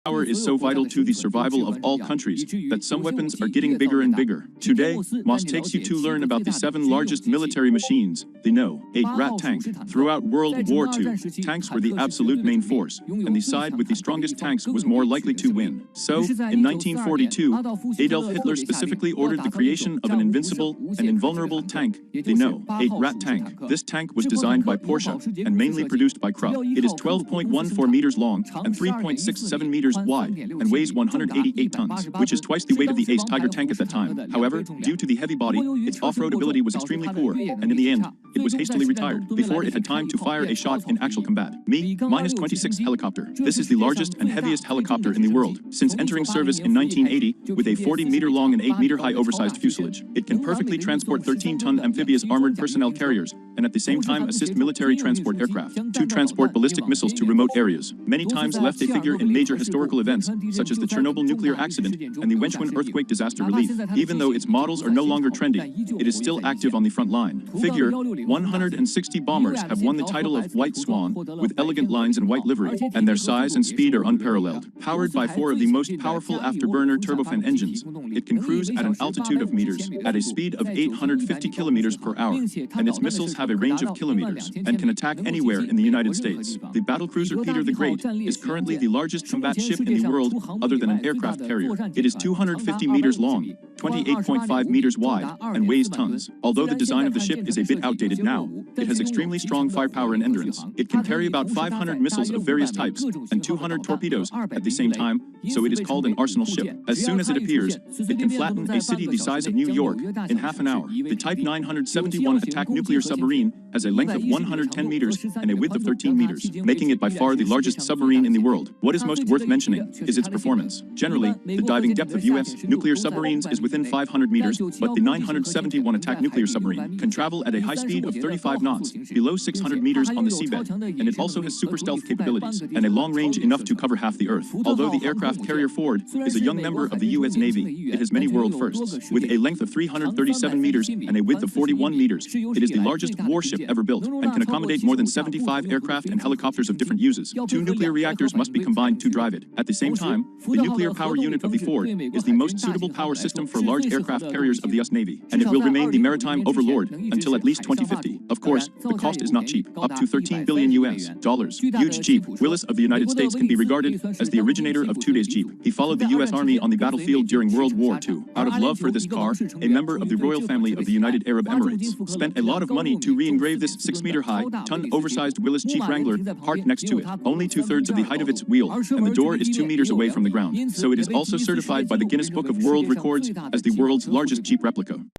Power is so vital to the survival of all countries that some weapons are getting bigger and bigger. Today, Moss takes you to learn about the 7 largest military machines, the No. 8 Rat tank. Throughout World War II, tanks were the absolute main force, and the side with the strongest tanks was more likely to win. So, in 1942, Adolf Hitler specifically ordered the creation of an invincible and invulnerable tank, the No. 8 Rat tank. This tank was designed by Porsche and mainly produced by Krupp. It is 12.14 meters long and 3.67 meters wide and weighs 188 tons, which is twice the weight of the Ace Tiger tank at that time. However, due to the heavy body, its off-road ability was extremely poor, and in the end, it was hastily retired before it had time to fire a shot in actual combat. Mi-26 helicopter. This is the largest and heaviest helicopter in the world. Since entering service in 1980, with a 40-meter-long and 8-meter-high oversized fuselage, it can perfectly transport 13-ton amphibious armored personnel carriers, and at the same time assist military transport aircraft to transport ballistic missiles to remote areas. Many times left a figure in major historical events, such as the Chernobyl nuclear accident and the Wenchwan earthquake disaster relief. Even though its models are no longer trendy, it is still active on the front line. Figure 160 bombers have won the title of White Swan, with elegant lines and white livery, and their size and speed are unparalleled. Powered by 4 of the most powerful afterburner turbofan engines, it can cruise at an altitude of meters, at a speed of 850 kilometers per hour, and its missiles have a range of kilometers, and can attack anywhere in the United States. The battlecruiser Peter the Great is currently the largest combat ship in the world other than an aircraft carrier. It is 250 meters long, 28.5 meters wide, and weighs tons. Although the design of the ship is a bit outdated now, it has extremely strong firepower and endurance. It can carry about 500 missiles of various types and 200 torpedoes at the same time, so it is called an arsenal ship. As soon as it appears, it can flatten a city the size of New York in half an hour. The Type 971 attack nuclear submarine has a length of 110 meters and a width of 13 meters, making it by far the largest submarine in the world. What is most worth mentioning is its performance. Generally, the diving depth of U.S. nuclear submarines is within 500 meters, but the 971 attack nuclear submarine can travel at a high speed of 35 knots, below 600 meters on the seabed, and it also has super stealth capabilities and a long range enough to cover half the Earth. Although the aircraft carrier Ford is a young member of the U.S. Navy, it has many world firsts. With a length of 337 meters and a width of 41 meters, it is the largest warship ever built and can accommodate more than 75 aircraft and helicopters of different uses. 2 nuclear reactors must be combined to drive it. At the same time, the nuclear power unit of the Ford is the most suitable power system for large aircraft carriers of the U.S. Navy, and it will remain the maritime overlord until at least 2050. Of course, the cost is not cheap, up to $13 billion US. Huge Jeep Willis of the United States can be regarded as the originator of today's Jeep. He followed the U.S. Army on the battlefield during World War II. Out of love for this car, a member of the royal family of the United Arab Emirates spent a lot of money to re-engrave this 6-meter-high, ton-oversized Willis Jeep Wrangler parked next to it, only 2/3 of the height of its wheel, and the door is 2 meters away from the ground. So it is also certified by the Guinness Book of World Records as the world's largest Jeep replica.